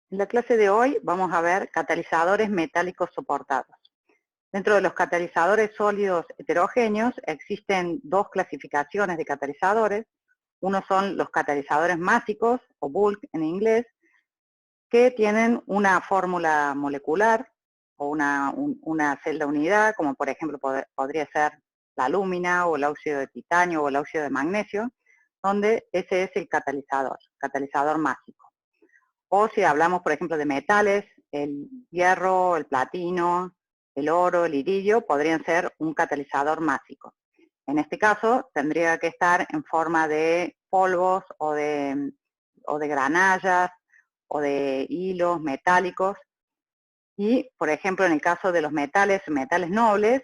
En la clase de hoy vamos a ver catalizadores metálicos soportados. Dentro de los catalizadores sólidos heterogéneos existen dos clasificaciones de catalizadores. Uno son los catalizadores másicos, o bulk en inglés, que tienen una fórmula molecular o una celda unidad, como por ejemplo podría ser la alúmina o el óxido de titanio o el óxido de magnesio, donde ese es el catalizador másico. O si hablamos, por ejemplo, de metales, el hierro, el platino, el oro, el iridio, podrían ser un catalizador másico. En este caso, tendría que estar en forma de polvos o de granallas o de hilos metálicos. Y, por ejemplo, en el caso de los metales nobles,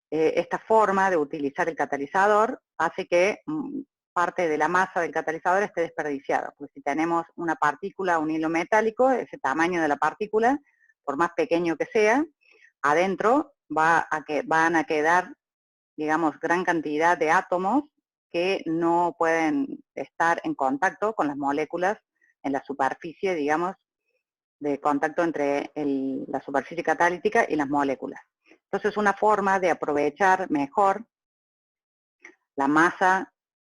esta forma de utilizar el catalizador hace que parte de la masa del catalizador esté desperdiciada. Pues si tenemos una partícula, un hilo metálico, ese tamaño de la partícula, por más pequeño que sea, adentro van a quedar, digamos, gran cantidad de átomos que no pueden estar en contacto con las moléculas en la superficie, digamos, de contacto entre la superficie catalítica y las moléculas. Entonces, una forma de aprovechar mejor la masa,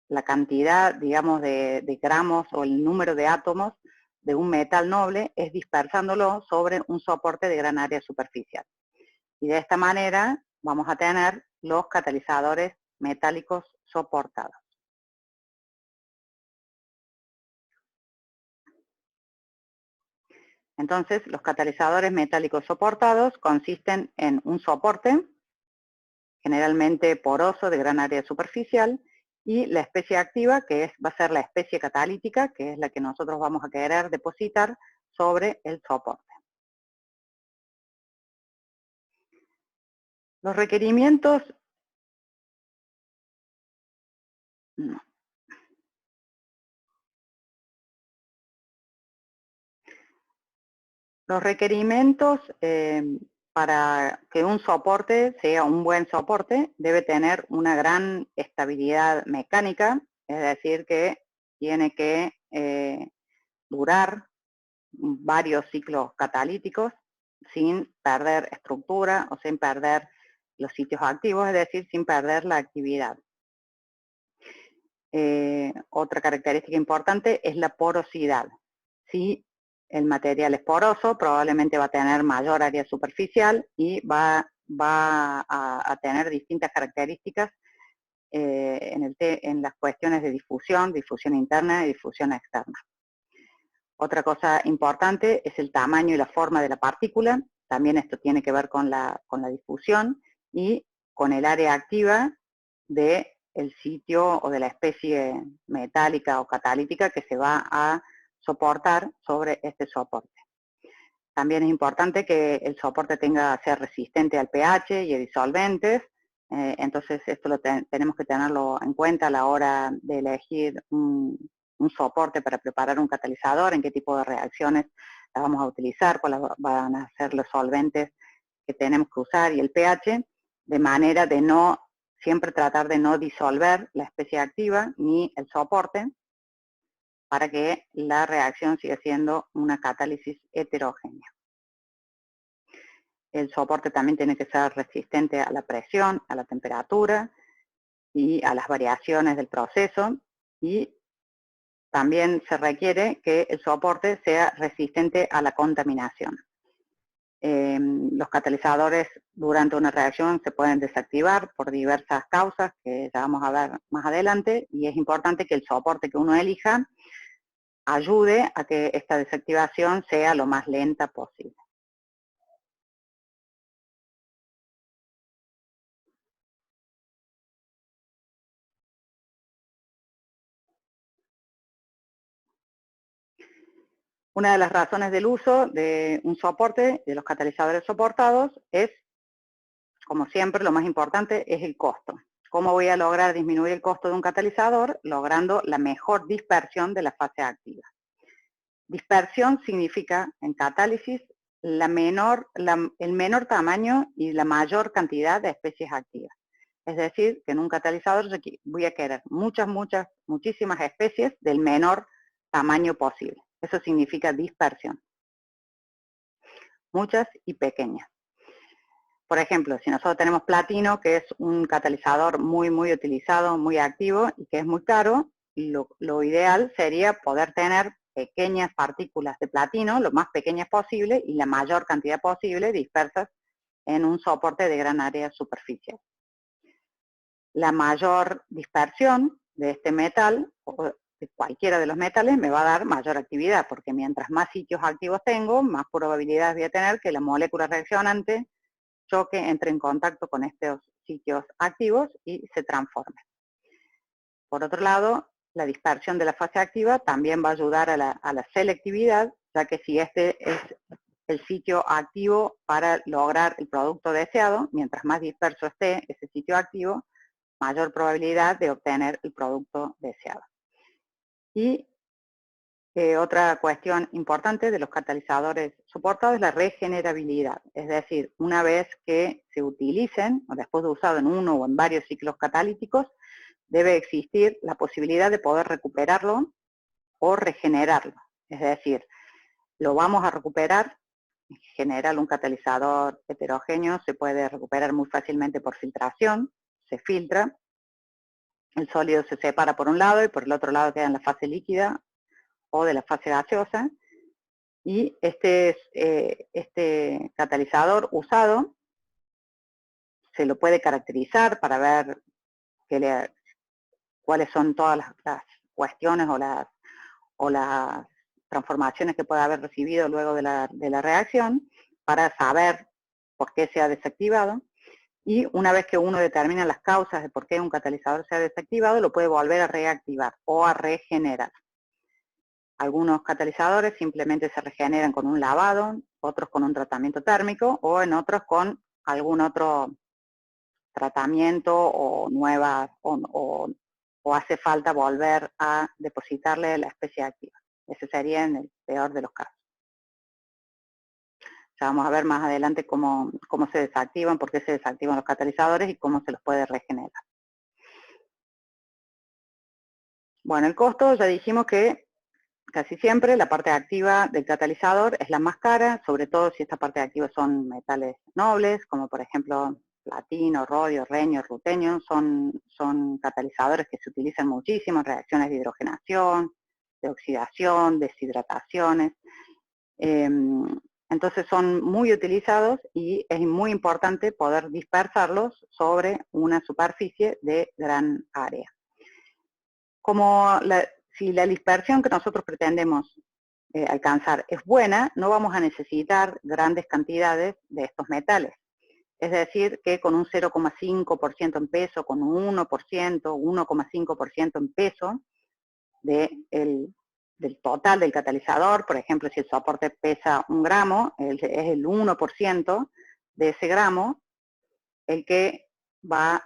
la cantidad, digamos, de gramos o el número de átomos de un metal noble es dispersándolo sobre un soporte de gran área superficial. Y de esta manera vamos a tener los catalizadores metálicos soportados. Entonces, los catalizadores metálicos soportados consisten en un soporte, generalmente poroso de gran área superficial, y la especie activa, que va a ser la especie catalítica, que es la que nosotros vamos a querer depositar sobre el soporte. Los requerimientos... No. Los requerimientos para que un soporte sea un buen soporte debe tener una gran estabilidad mecánica, es decir, que tiene que durar varios ciclos catalíticos sin perder estructura o sin perder los sitios activos, es decir, sin perder la actividad. Otra característica importante es la porosidad. Si el material es poroso, probablemente va a tener mayor área superficial y va a tener distintas características en las cuestiones de difusión interna y difusión externa. Otra cosa importante es el tamaño y la forma de la partícula. También esto tiene que ver con la difusión y con el área activa del sitio o de la especie metálica o catalítica que se va a soportar sobre este soporte. También es importante que el soporte sea resistente al pH y a disolventes. Entonces esto tenemos que tenerlo en cuenta a la hora de elegir un soporte para preparar un catalizador, en qué tipo de reacciones la vamos a utilizar, cuáles van a ser los solventes que tenemos que usar y el pH, de manera de siempre tratar de no disolver la especie activa ni el soporte, para que la reacción siga siendo una catálisis heterogénea. El soporte también tiene que ser resistente a la presión, a la temperatura y a las variaciones del proceso, y también se requiere que el soporte sea resistente a la contaminación. Los catalizadores durante una reacción se pueden desactivar por diversas causas que ya vamos a ver más adelante, y es importante que el soporte que uno elija ayude a que esta desactivación sea lo más lenta posible. Una de las razones del uso de un soporte, de los catalizadores soportados, es, como siempre, lo más importante es el costo. ¿Cómo voy a lograr disminuir el costo de un catalizador? Logrando la mejor dispersión de la fase activa. Dispersión significa, en catálisis, el menor tamaño y la mayor cantidad de especies activas. Es decir, que en un catalizador voy a querer muchísimas especies del menor tamaño posible. Eso significa dispersión. muchas y pequeñas. Por ejemplo, si nosotros tenemos platino, que es un catalizador muy utilizado, muy activo y que es muy caro, lo ideal sería poder tener pequeñas partículas de platino, lo más pequeñas posible y la mayor cantidad posible dispersas en un soporte de gran área superficial. La mayor dispersión de este metal, o de cualquiera de los metales, me va a dar mayor actividad, porque mientras más sitios activos tengo, más probabilidades voy a tener que la molécula reaccionante choque, entre en contacto con estos sitios activos y se transforme. Por otro lado, la dispersión de la fase activa también va a ayudar a la selectividad, ya que si este es el sitio activo para lograr el producto deseado, mientras más disperso esté ese sitio activo, mayor probabilidad de obtener el producto deseado. Y otra cuestión importante de los catalizadores soportados es la regenerabilidad, es decir, una vez que se utilicen, o después de usado en uno o en varios ciclos catalíticos, debe existir la posibilidad de poder recuperarlo o regenerarlo. Es decir, lo vamos a recuperar. En general, un catalizador heterogéneo se puede recuperar muy fácilmente por filtración, se filtra, el sólido se separa por un lado y por el otro lado queda en la fase líquida o de la fase gaseosa, y este catalizador usado se lo puede caracterizar para ver cuáles son todas las cuestiones o las transformaciones que puede haber recibido luego de la reacción, para saber por qué se ha desactivado, y una vez que uno determina las causas de por qué un catalizador se ha desactivado, lo puede volver a reactivar o a regenerar. Algunos catalizadores simplemente se regeneran con un lavado, otros con un tratamiento térmico o en otros con algún otro tratamiento o hace falta volver a depositarle la especie activa. Ese sería en el peor de los casos. Ya vamos a ver más adelante cómo se desactivan, por qué se desactivan los catalizadores y cómo se los puede regenerar. Bueno, el costo, ya dijimos que casi siempre la parte activa del catalizador es la más cara, sobre todo si esta parte activa son metales nobles, como por ejemplo platino, rodio, renio, rutenio, son catalizadores que se utilizan muchísimo en reacciones de hidrogenación, de oxidación, deshidrataciones. Entonces son muy utilizados y es muy importante poder dispersarlos sobre una superficie de gran área. Si la dispersión que nosotros pretendemos alcanzar es buena, no vamos a necesitar grandes cantidades de estos metales. Es decir, que con un 0,5% en peso, con un 1%, 1,5% en peso del total del catalizador, por ejemplo, si el soporte pesa 1 gramo, es el 1% de ese gramo lo que va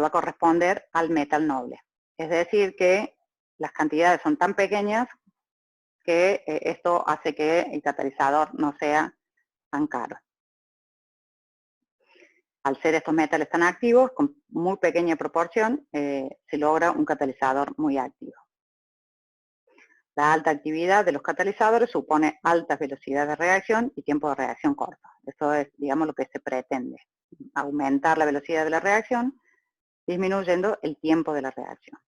a corresponder al metal noble. Es decir, que las cantidades son tan pequeñas que esto hace que el catalizador no sea tan caro. Al ser estos metales tan activos, con muy pequeña proporción, se logra un catalizador muy activo. La alta actividad de los catalizadores supone altas velocidades de reacción y tiempo de reacción corto. Esto es, digamos, lo que se pretende. Aumentar la velocidad de la reacción, disminuyendo el tiempo de la reacción.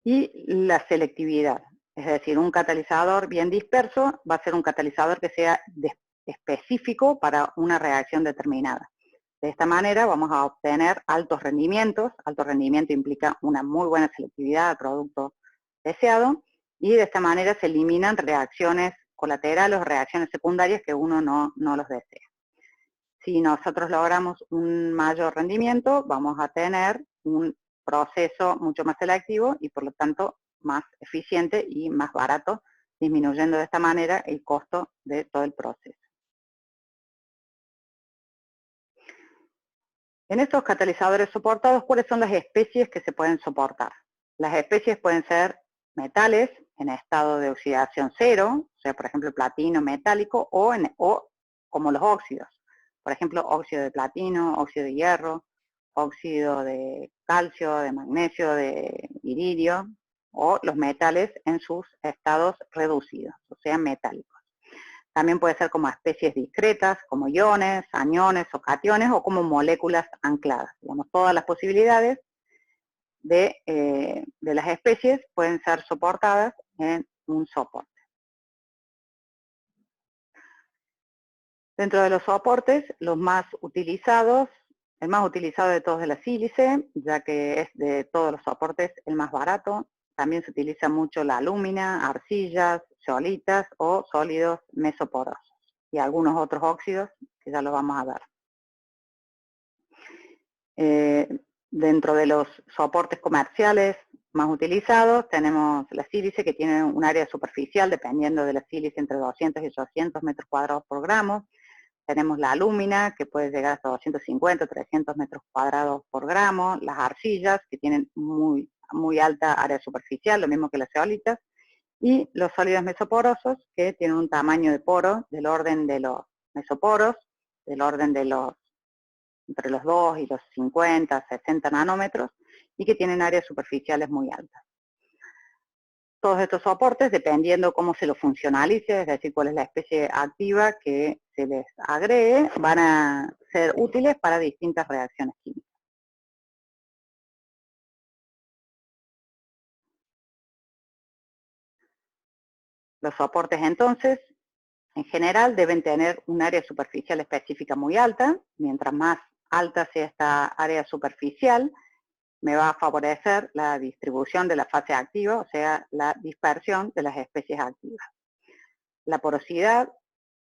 Y la selectividad, es decir, un catalizador bien disperso va a ser un catalizador que sea específico para una reacción determinada. De esta manera vamos a obtener altos rendimientos. Alto rendimiento implica una muy buena selectividad al producto deseado, y de esta manera se eliminan reacciones colaterales o reacciones secundarias que uno no los desea. Si nosotros logramos un mayor rendimiento, vamos a tener un proceso mucho más selectivo y por lo tanto más eficiente y más barato, disminuyendo de esta manera el costo de todo el proceso. En estos catalizadores soportados, ¿cuáles son las especies que se pueden soportar? Las especies pueden ser metales en estado de oxidación cero, o sea, por ejemplo, platino metálico, o como los óxidos. Por ejemplo, óxido de platino, óxido de hierro, óxido de calcio, de magnesio, de iridio, o los metales en sus estados reducidos, o sea, metálicos. También puede ser como especies discretas, como iones, aniones o cationes, o como moléculas ancladas. Digamos, todas las posibilidades de las especies pueden ser soportadas en un soporte. Dentro de los soportes, los más utilizados, el más utilizado de todos es la sílice, ya que es de todos los soportes el más barato. También se utiliza mucho la alúmina, arcillas, zeolitas o sólidos mesoporosos y algunos otros óxidos que ya lo vamos a ver. Dentro de los soportes comerciales más utilizados tenemos la sílice, que tiene un área superficial, dependiendo de la sílice, entre 200 y 800 metros cuadrados por gramo. Tenemos la alúmina, que puede llegar hasta 250 o 300 metros cuadrados por gramo. Las arcillas, que tienen muy alta área superficial, lo mismo que las zeolitas. Y los sólidos mesoporosos, que tienen un tamaño de poro del orden de los mesoporos, del orden de entre los 2 y los 50, 60 nanómetros, y que tienen áreas superficiales muy altas. Todos estos soportes, dependiendo cómo se lo funcionalice, es decir, cuál es la especie activa que se les agregue, van a ser útiles para distintas reacciones químicas. Los soportes, entonces, en general deben tener un área superficial específica muy alta. Mientras más alta sea esta área superficial, me va a favorecer la distribución de la fase activa, o sea, la dispersión de las especies activas. La porosidad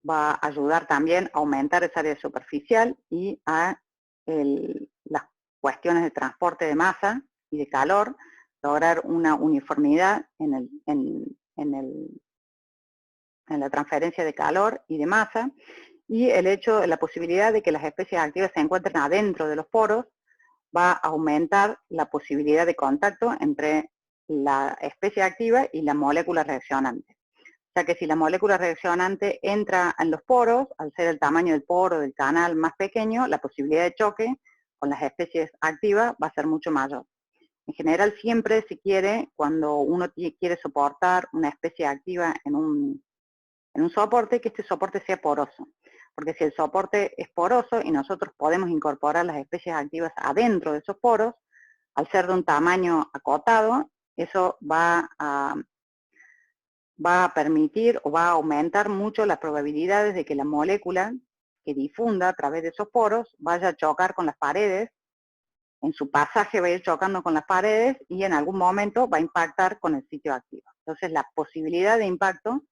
va a ayudar también a aumentar esa área superficial y a las cuestiones de transporte de masa y de calor, lograr una uniformidad en la transferencia de calor y de masa, y la posibilidad de que las especies activas se encuentren adentro de los poros va a aumentar la posibilidad de contacto entre la especie activa y la molécula reaccionante. O sea que si la molécula reaccionante entra en los poros, al ser el tamaño del poro del canal más pequeño, la posibilidad de choque con las especies activas va a ser mucho mayor. En general siempre se quiere, cuando uno quiere soportar una especie activa en un soporte, que este soporte sea poroso. Porque si el soporte es poroso y nosotros podemos incorporar las especies activas adentro de esos poros, al ser de un tamaño acotado, eso va a permitir o va a aumentar mucho las probabilidades de que la molécula que difunda a través de esos poros vaya a chocar con las paredes. En su pasaje va a ir chocando con las paredes y en algún momento va a impactar con el sitio activo. Entonces la posibilidad de impacto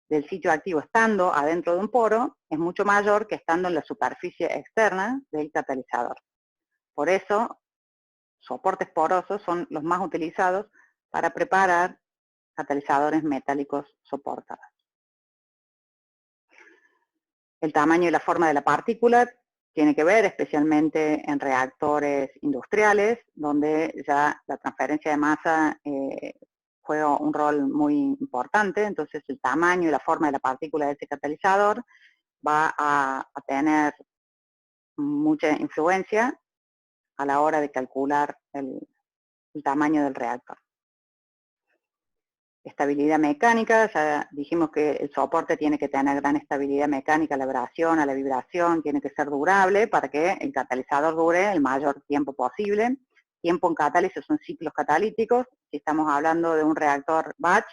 del sitio activo estando adentro de un poro es mucho mayor que estando en la superficie externa del catalizador. Por eso, soportes porosos son los más utilizados para preparar catalizadores metálicos soportados. El tamaño y la forma de la partícula tiene que ver especialmente en reactores industriales, donde ya la transferencia de masa juega un rol muy importante. Entonces el tamaño y la forma de la partícula de ese catalizador va a tener mucha influencia a la hora de calcular el tamaño del reactor. Estabilidad mecánica, ya dijimos que el soporte tiene que tener gran estabilidad mecánica a la abrasión, a la vibración, tiene que ser durable para que el catalizador dure el mayor tiempo posible. Tiempo en catálisis son ciclos catalíticos. Si estamos hablando de un reactor batch,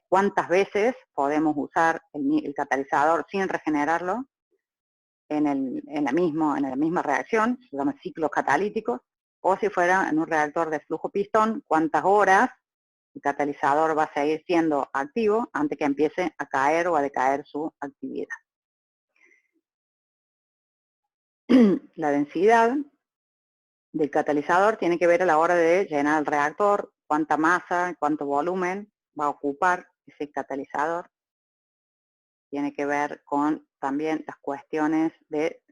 ¿cuántas veces podemos usar el catalizador sin regenerarlo en la misma reacción? Se llaman ciclos catalíticos. O si fuera en un reactor de flujo pistón, ¿cuántas horas el catalizador va a seguir siendo activo antes que empiece a caer o a decaer su actividad? La densidad del catalizador tiene que ver a la hora de llenar el reactor, cuánta masa, cuánto volumen va a ocupar ese catalizador. Tiene que ver con también las cuestiones de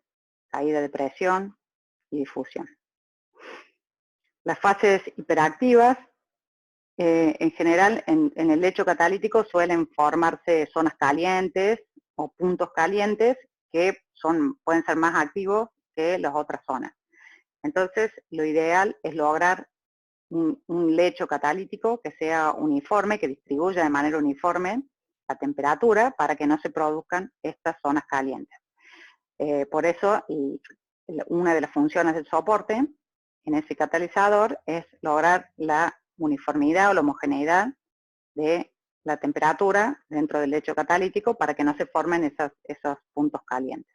caída de presión y difusión. Las fases hiperactivas, en general, en el lecho catalítico suelen formarse zonas calientes o puntos calientes que pueden ser más activos que las otras zonas. Entonces, lo ideal es lograr un lecho catalítico que sea uniforme, que distribuya de manera uniforme la temperatura para que no se produzcan estas zonas calientes. Por eso, una de las funciones del soporte en ese catalizador es lograr la uniformidad o la homogeneidad de la temperatura dentro del lecho catalítico para que no se formen esos puntos calientes.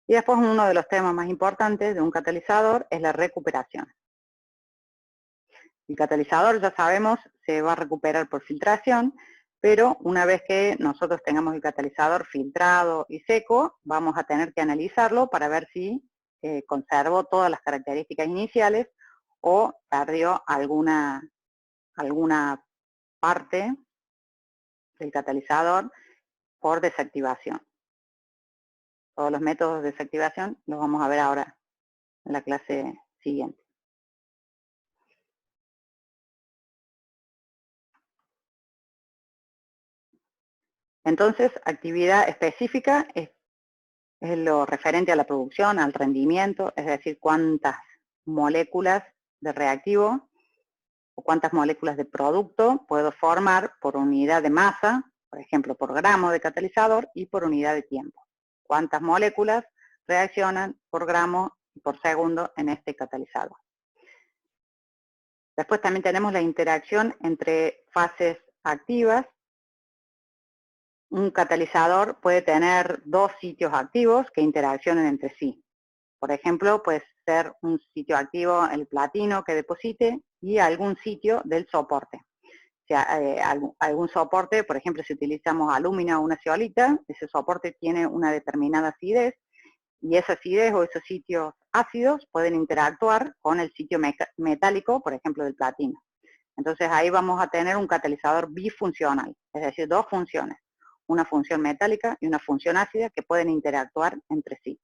Y después uno de los temas más importantes de un catalizador es la recuperación. El catalizador, ya sabemos, se va a recuperar por filtración, pero una vez que nosotros tengamos el catalizador filtrado y seco, vamos a tener que analizarlo para ver si conservó todas las características iniciales o perdió alguna parte del catalizador por desactivación. Todos los métodos de desactivación los vamos a ver ahora en la clase siguiente. Entonces, actividad específica es lo referente a la producción, al rendimiento, es decir, cuántas moléculas de reactivo o cuántas moléculas de producto puedo formar por unidad de masa, por ejemplo, por gramo de catalizador y por unidad de tiempo. Cuántas moléculas reaccionan por gramo y por segundo en este catalizador. Después también tenemos la interacción entre fases activas. Un catalizador puede tener dos sitios activos que interaccionen entre sí. Por ejemplo, puede ser un sitio activo el platino que deposite y algún sitio del soporte. O sea, algún soporte, por ejemplo, si utilizamos aluminio o una zeolita, ese soporte tiene una determinada acidez y esa acidez o esos sitios ácidos pueden interactuar con el sitio metálico, por ejemplo, del platino. Entonces ahí vamos a tener un catalizador bifuncional, es decir, dos funciones, una función metálica y una función ácida que pueden interactuar entre sí.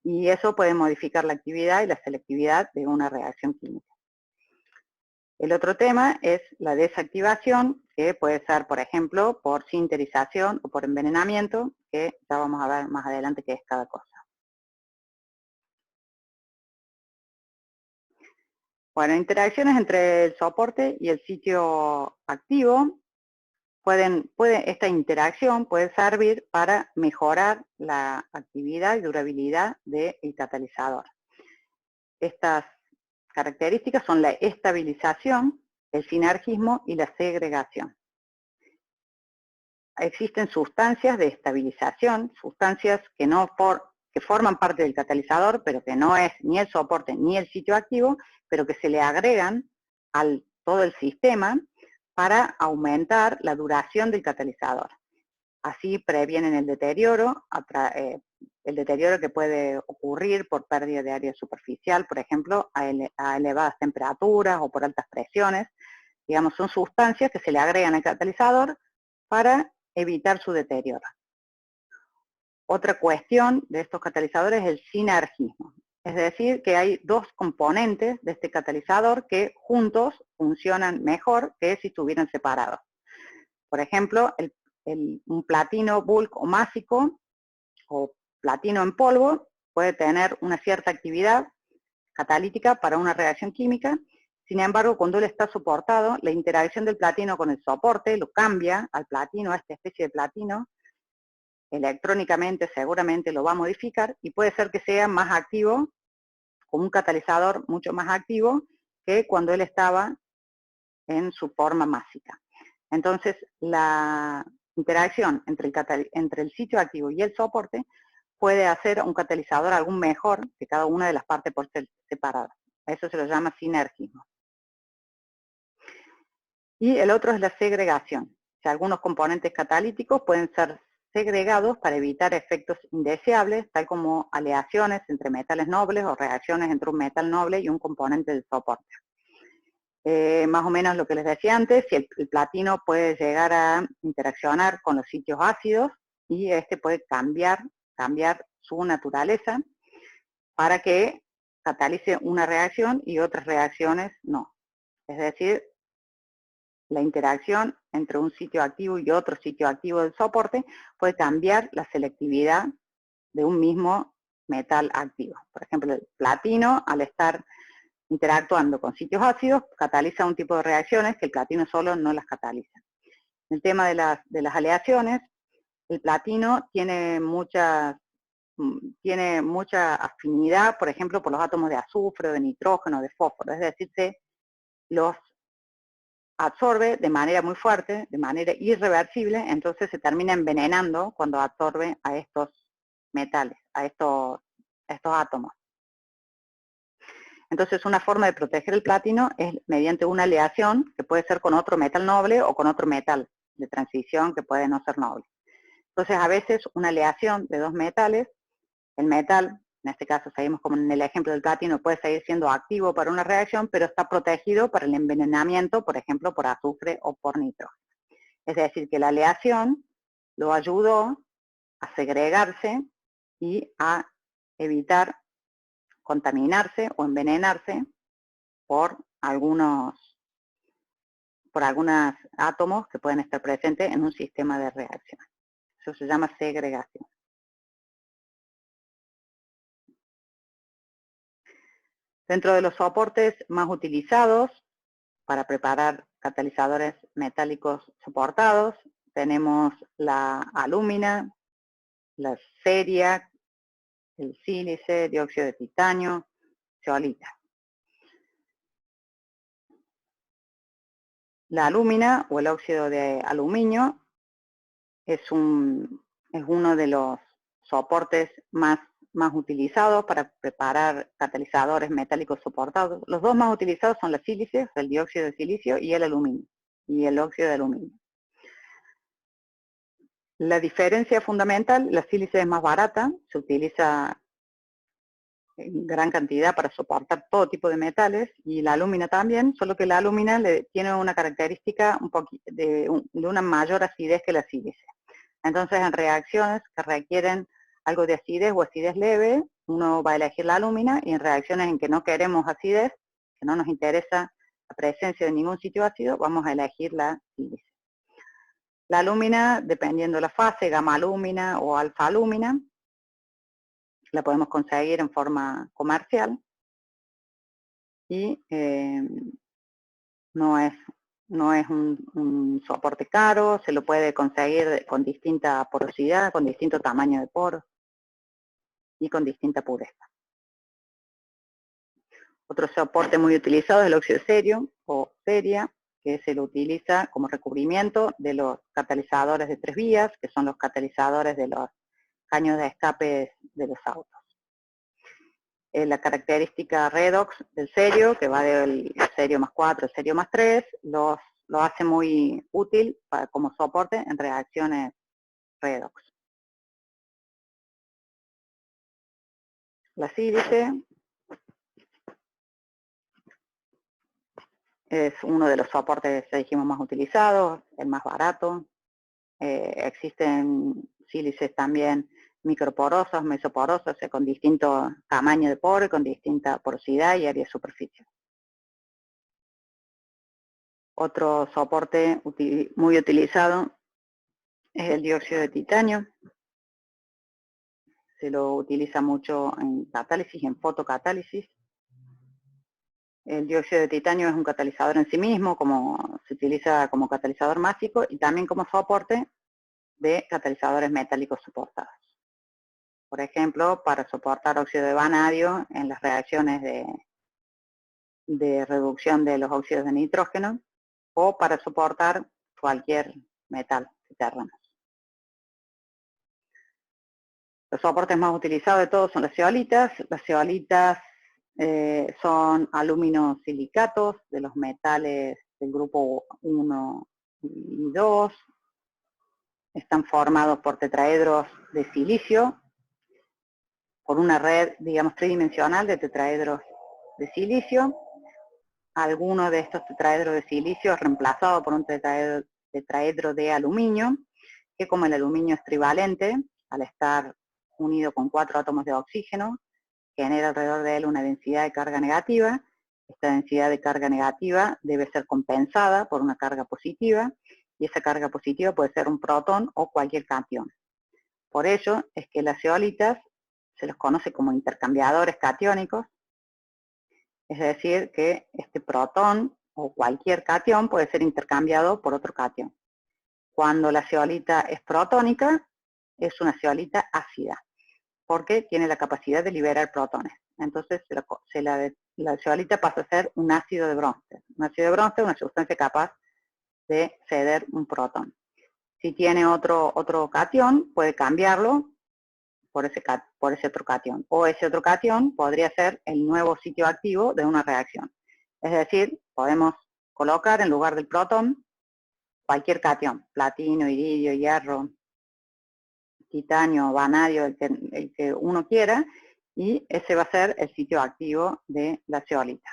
Y eso puede modificar la actividad y la selectividad de una reacción química. El otro tema es la desactivación, que puede ser, por ejemplo, por sinterización o por envenenamiento, que ya vamos a ver más adelante qué es cada cosa. Bueno, interacciones entre el soporte y el sitio activo. Esta interacción puede servir para mejorar la actividad y durabilidad del catalizador. Estas características son la estabilización, el sinergismo y la segregación. Existen sustancias de estabilización, sustancias que forman parte del catalizador, pero que no es ni el soporte ni el sitio activo, pero que se le agregan a todo el sistema para aumentar la duración del catalizador. Así previenen el deterioro que puede ocurrir por pérdida de área superficial, por ejemplo, a elevadas temperaturas o por altas presiones. Digamos, son sustancias que se le agregan al catalizador para evitar su deterioro. Otra cuestión de estos catalizadores es el sinergismo. Es decir, que hay dos componentes de este catalizador que juntos funcionan mejor que si estuvieran separados. Por ejemplo, un platino bulk o másico o platino en polvo puede tener una cierta actividad catalítica para una reacción química. Sin embargo, cuando él está soportado, la interacción del platino con el soporte lo cambia al platino, a esta especie de platino, electrónicamente seguramente lo va a modificar y puede ser que sea más activo, como un catalizador mucho más activo que cuando él estaba en su forma másica. Entonces, la interacción entre el sitio activo y el soporte puede hacer a un catalizador algo mejor que cada una de las partes por ser separadas. Eso se lo llama sinergismo. Y el otro es la segregación. O sea, algunos componentes catalíticos pueden ser segregados para evitar efectos indeseables, tal como aleaciones entre metales nobles o reacciones entre un metal noble y un componente del soporte. Más o menos lo que les decía antes, si el platino puede llegar a interaccionar con los sitios ácidos y este puede cambiar su naturaleza para que catalice una reacción y otras reacciones no. Es decir, la interacción entre un sitio activo y otro sitio activo del soporte puede cambiar la selectividad de un mismo metal activo. Por ejemplo, el platino, al estar interactuando con sitios ácidos, cataliza un tipo de reacciones que el platino solo no las cataliza. El tema de las aleaciones, el platino tiene mucha afinidad, por ejemplo, por los átomos de azufre, de nitrógeno, de fósforo, es decir, se los absorbe de manera muy fuerte, de manera irreversible, entonces se termina envenenando cuando absorbe a estos metales, a estos átomos. Entonces una forma de proteger el platino es mediante una aleación, que puede ser con otro metal noble o con otro metal de transición que puede no ser noble. Entonces a veces una aleación de dos metales, el metal, en este caso seguimos como en el ejemplo del platino, puede seguir siendo activo para una reacción, pero está protegido para el envenenamiento, por ejemplo, por azufre o por nitrógeno. Es decir, que la aleación lo ayudó a segregarse y a evitar contaminarse o envenenarse por algunos átomos que pueden estar presentes en un sistema de reacción. Eso se llama segregación. Dentro de los soportes más utilizados para preparar catalizadores metálicos soportados, tenemos la alúmina, la ceria, el sílice, dióxido de titanio, zeolita. La alúmina o el óxido de aluminio es uno de los soportes más utilizados para preparar catalizadores metálicos soportados. Los dos más utilizados son las sílices, el dióxido de silicio y el aluminio, y el óxido de aluminio. La diferencia fundamental, la sílice es más barata, se utiliza en gran cantidad para soportar todo tipo de metales, y la alúmina también, solo que la alúmina tiene una característica de una mayor acidez que la sílice. Entonces, en reacciones que requieren algo de acidez o acidez leve, uno va a elegir la alúmina, y en reacciones en que no queremos acidez, que no nos interesa la presencia de ningún sitio ácido, vamos a elegir la sílice. La alúmina, dependiendo de la fase, gamma alúmina o alfa alúmina, la podemos conseguir en forma comercial y no es un soporte caro, se lo puede conseguir con distinta porosidad, con distinto tamaño de poros y con distinta pureza. Otro soporte muy utilizado es el óxido de cerio o ceria, que se lo utiliza como recubrimiento de los catalizadores de 3 vías, que son los catalizadores de los caños de escape de los autos. La característica redox del cerio, que va del cerio más 4 al cerio más 3, lo hace muy útil como soporte en reacciones redox. La sílice es uno de los soportes, ya dijimos, más utilizados, el más barato. Existen sílices también microporosas, mesoporosas, con distinto tamaño de poro y con distinta porosidad y área de superficie. Otro soporte muy utilizado es el dióxido de titanio. Se lo utiliza mucho en catálisis, en fotocatálisis. El dióxido de titanio es un catalizador en sí mismo, se utiliza como catalizador másico y también como soporte de catalizadores metálicos soportados. Por ejemplo, para soportar óxido de vanadio en las reacciones de reducción de los óxidos de nitrógeno, o para soportar cualquier metal terreno. Los soportes más utilizados de todos son las zeolitas. Las zeolitas son aluminosilicatos de los metales del grupo 1 y 2. Están formados por tetraedros de silicio, por una red, digamos, tridimensional de tetraedros de silicio. Alguno de estos tetraedros de silicio es reemplazado por un tetraedro de aluminio, que como el aluminio es trivalente, al estar unido con 4 átomos de oxígeno, genera alrededor de él una densidad de carga negativa. Esta densidad de carga negativa debe ser compensada por una carga positiva, y esa carga positiva puede ser un protón o cualquier catión. Por ello es que las zeolitas se los conoce como intercambiadores catiónicos, es decir, que este protón o cualquier catión puede ser intercambiado por otro catión. Cuando la zeolita es protónica, es una zeolita ácida, porque tiene la capacidad de liberar protones. Entonces la zeolita pasa a ser un ácido de bronce. Un ácido de bronce es una sustancia capaz de ceder un protón. Si tiene otro catión, puede cambiarlo por ese otro catión. O ese otro catión podría ser el nuevo sitio activo de una reacción. Es decir, podemos colocar en lugar del protón cualquier catión, platino, iridio, hierro, titanio, vanadio, el que uno quiera, y ese va a ser el sitio activo de la zeolita.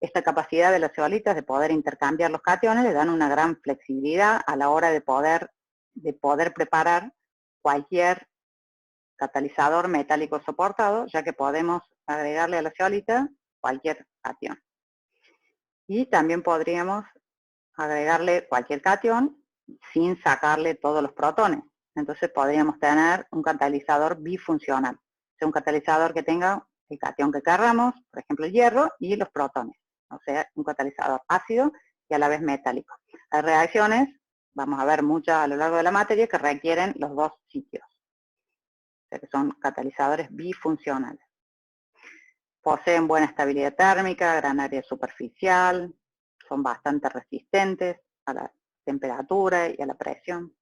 Esta capacidad de las zeolitas de poder intercambiar los cationes le dan una gran flexibilidad a la hora de poder preparar cualquier catalizador metálico soportado, ya que podemos agregarle a la zeolita cualquier catión. Y también podríamos agregarle cualquier catión sin sacarle todos los protones. Entonces podríamos tener un catalizador bifuncional. O sea, un catalizador que tenga el catión que querramos, por ejemplo el hierro, y los protones. O sea, un catalizador ácido y a la vez metálico. Hay reacciones, vamos a ver muchas a lo largo de la materia, que requieren los dos sitios. O sea, que son catalizadores bifuncionales. Poseen buena estabilidad térmica, gran área superficial, son bastante resistentes a la temperatura y a la presión.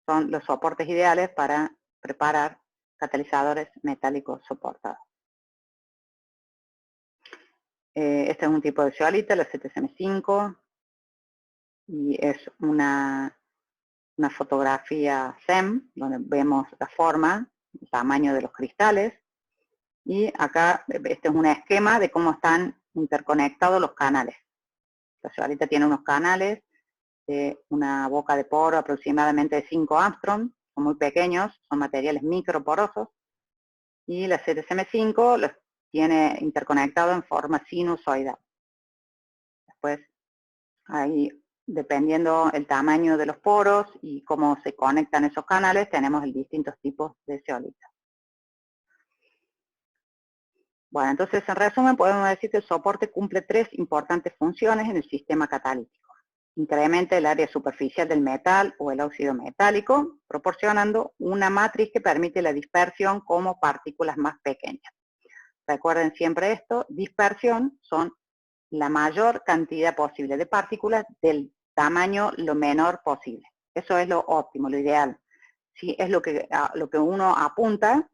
Son los soportes ideales para preparar catalizadores metálicos soportados. Este es un tipo de zeolita, la ZSM5, y es una fotografía SEM, donde vemos la forma, el tamaño de los cristales, y acá este es un esquema de cómo están interconectados los canales. La zeolita tiene unos canales de una boca de poro aproximadamente de 5 Armstrong, son muy pequeños, son materiales microporosos, y la ZSM5 los tiene interconectado en forma sinusoidal. Después, ahí, dependiendo el tamaño de los poros y cómo se conectan esos canales, tenemos distintos tipos de zeolita. Bueno, entonces en resumen podemos decir que el soporte cumple 3 importantes funciones en el sistema catalítico. Incrementa el área superficial del metal o el óxido metálico, proporcionando una matriz que permite la dispersión como partículas más pequeñas. Recuerden siempre esto, dispersión son la mayor cantidad posible de partículas del tamaño lo menor posible. Eso es lo óptimo, lo ideal. Sí, es lo que uno apunta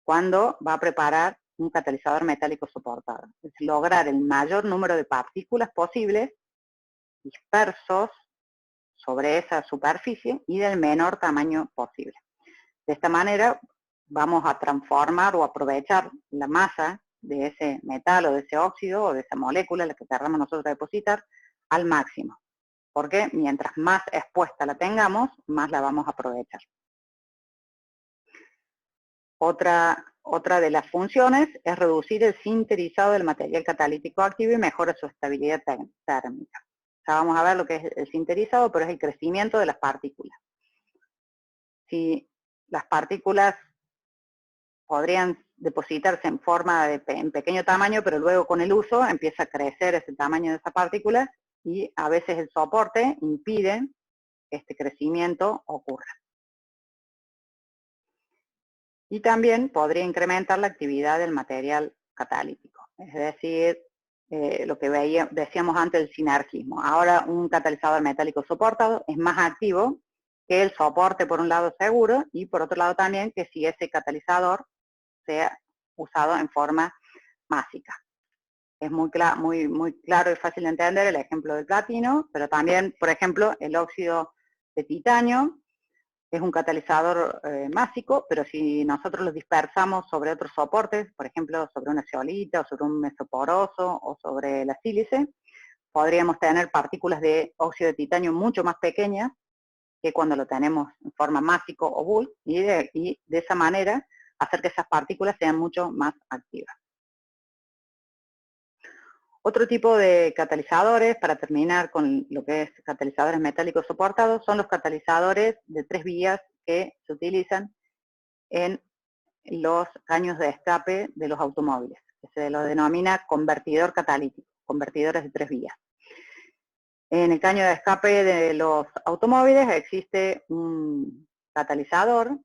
cuando va a preparar un catalizador metálico soportado. Es lograr el mayor número de partículas posibles dispersos sobre esa superficie y del menor tamaño posible. De esta manera vamos a transformar o aprovechar la masa de ese metal o de ese óxido o de esa molécula, la que queramos nosotros depositar, al máximo. Porque mientras más expuesta la tengamos, más la vamos a aprovechar. Otra de las funciones es reducir el sinterizado del material catalítico activo y mejora su estabilidad térmica. Ya vamos a ver lo que es el sinterizado, pero es el crecimiento de las partículas. Si las partículas podrían depositarse en pequeño tamaño, pero luego con el uso empieza a crecer ese tamaño de esa partícula y a veces el soporte impide que este crecimiento ocurra. Y también podría incrementar la actividad del material catalítico, es decir, lo que decíamos antes del sinergismo. Ahora un catalizador metálico soportado es más activo que el soporte por un lado seguro y por otro lado también que si ese catalizador sea usado en forma másica. Es muy claro y fácil de entender el ejemplo del platino, pero también, por ejemplo, el óxido de titanio es un catalizador másico, pero si nosotros lo dispersamos sobre otros soportes, por ejemplo, sobre una zeolita o sobre un mesoporoso o sobre la sílice, podríamos tener partículas de óxido de titanio mucho más pequeñas que cuando lo tenemos en forma másico o bulk, y de esa manera hacer que esas partículas sean mucho más activas. Otro tipo de catalizadores, para terminar con lo que es catalizadores metálicos soportados, son los catalizadores de 3 vías que se utilizan en los caños de escape de los automóviles, que se lo denomina convertidor catalítico, convertidores de 3 vías. En el caño de escape de los automóviles existe un catalizador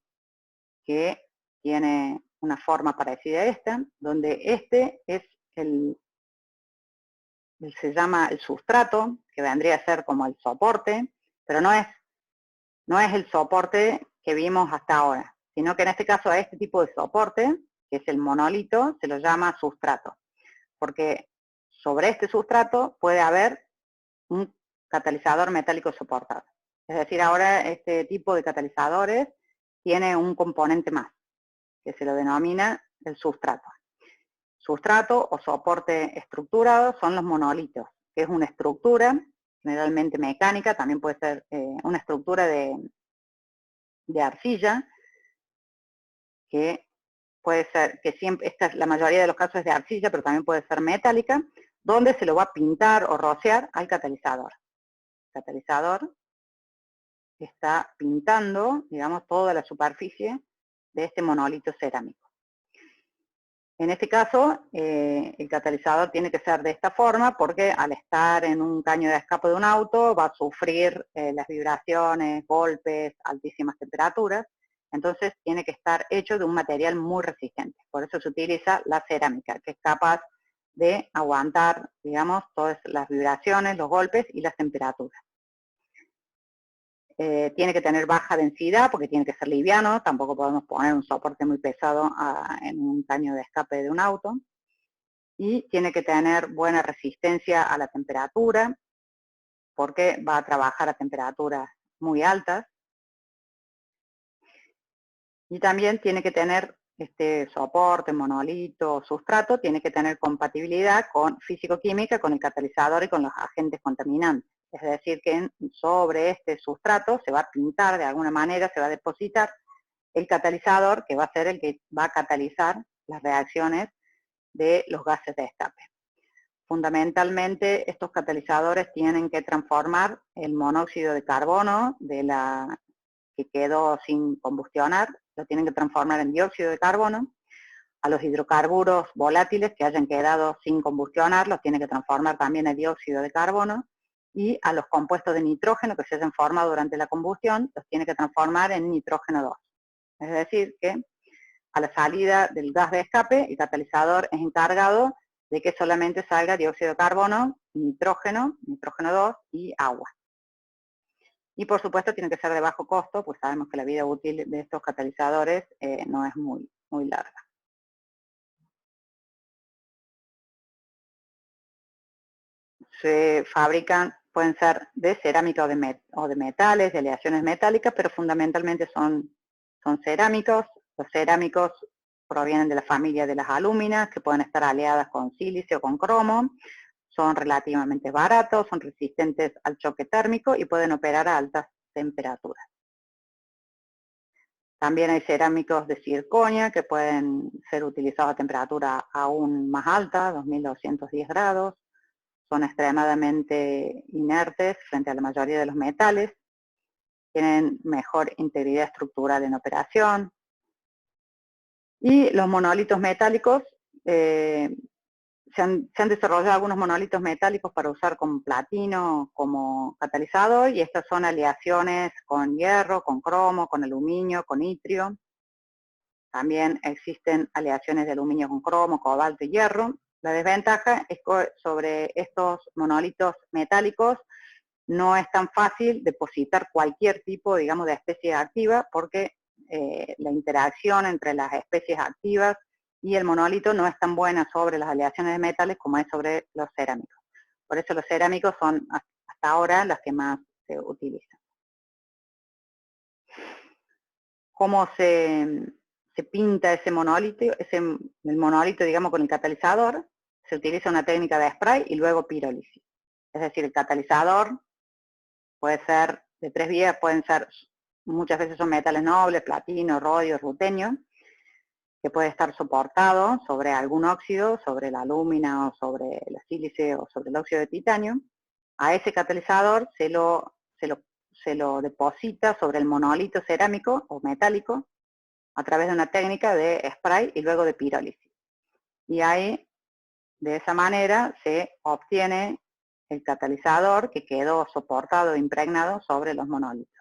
que tiene una forma parecida a esta, donde este es se llama el sustrato, que vendría a ser como el soporte, pero no es el soporte que vimos hasta ahora, sino que en este caso a este tipo de soporte, que es el monolito, se lo llama sustrato, porque sobre este sustrato puede haber un catalizador metálico soportado. Es decir, ahora este tipo de catalizadores tiene un componente más, que se lo denomina el sustrato. Sustrato o soporte estructurado son los monolitos, que es una estructura generalmente mecánica, también puede ser una estructura de arcilla, que puede ser, que siempre, la mayoría de los casos es de arcilla, pero también puede ser metálica, donde se lo va a pintar o rociar al catalizador. El catalizador está pintando, digamos, toda la superficie de este monolito cerámico. En este caso, el catalizador tiene que ser de esta forma porque al estar en un caño de escape de un auto va a sufrir las vibraciones, golpes, altísimas temperaturas. Entonces tiene que estar hecho de un material muy resistente. Por eso se utiliza la cerámica, que es capaz de aguantar, digamos, todas las vibraciones, los golpes y las temperaturas. Tiene que tener baja densidad porque tiene que ser liviano, tampoco podemos poner un soporte muy pesado en un caño de escape de un auto. Y tiene que tener buena resistencia a la temperatura, porque va a trabajar a temperaturas muy altas. Y también tiene que tener este soporte, monolito, sustrato, tiene que tener compatibilidad con físico-química, con el catalizador y con los agentes contaminantes. Es decir, que sobre este sustrato se va a pintar de alguna manera, se va a depositar el catalizador, que va a ser el que va a catalizar las reacciones de los gases de escape. Fundamentalmente, estos catalizadores tienen que transformar el monóxido de carbono que quedó sin combustionar, lo tienen que transformar en dióxido de carbono. A los hidrocarburos volátiles que hayan quedado sin combustionar, los tiene que transformar también en dióxido de carbono. Y a los compuestos de nitrógeno que se hayan formado durante la combustión, los tiene que transformar en nitrógeno 2. Es decir, que a la salida del gas de escape, el catalizador es encargado de que solamente salga dióxido de carbono, nitrógeno 2 y agua. Y por supuesto tiene que ser de bajo costo, pues sabemos que la vida útil de estos catalizadores no es muy larga. Se fabrican, pueden ser de cerámica o de metales, de aleaciones metálicas, pero fundamentalmente son cerámicos. Los cerámicos provienen de la familia de las alúminas, que pueden estar aleadas con sílice o con cromo. Son relativamente baratos, son resistentes al choque térmico y pueden operar a altas temperaturas. También hay cerámicos de circonia que pueden ser utilizados a temperatura aún más alta, 2210 grados. Son extremadamente inertes frente a la mayoría de los metales. Tienen mejor integridad estructural en operación. Y los monolitos metálicos, se han desarrollado algunos monolitos metálicos para usar con platino como catalizador, y estas son aleaciones con hierro, con cromo, con aluminio, con itrio. También existen aleaciones de aluminio con cromo, cobalto y hierro. La desventaja es que sobre estos monolitos metálicos no es tan fácil depositar cualquier tipo, digamos, de especie activa, porque la interacción entre las especies activas y el monolito no es tan buena sobre las aleaciones de metales como es sobre los cerámicos. Por eso los cerámicos son hasta ahora las que más se utilizan. ¿Cómo se pinta ese monolito? El monolito, digamos, con el catalizador, se utiliza una técnica de spray y luego pirólisis. Es decir, el catalizador puede ser de 3 vías, pueden ser, muchas veces son metales nobles, platino, rodio, rutenio, que puede estar soportado sobre algún óxido, sobre la alúmina o sobre la sílice o sobre el óxido de titanio. A ese catalizador se lo deposita sobre el monolito cerámico o metálico a través de una técnica de spray y luego de pirólisis. Y ahí, de esa manera, se obtiene el catalizador que quedó soportado e impregnado sobre los monolitos.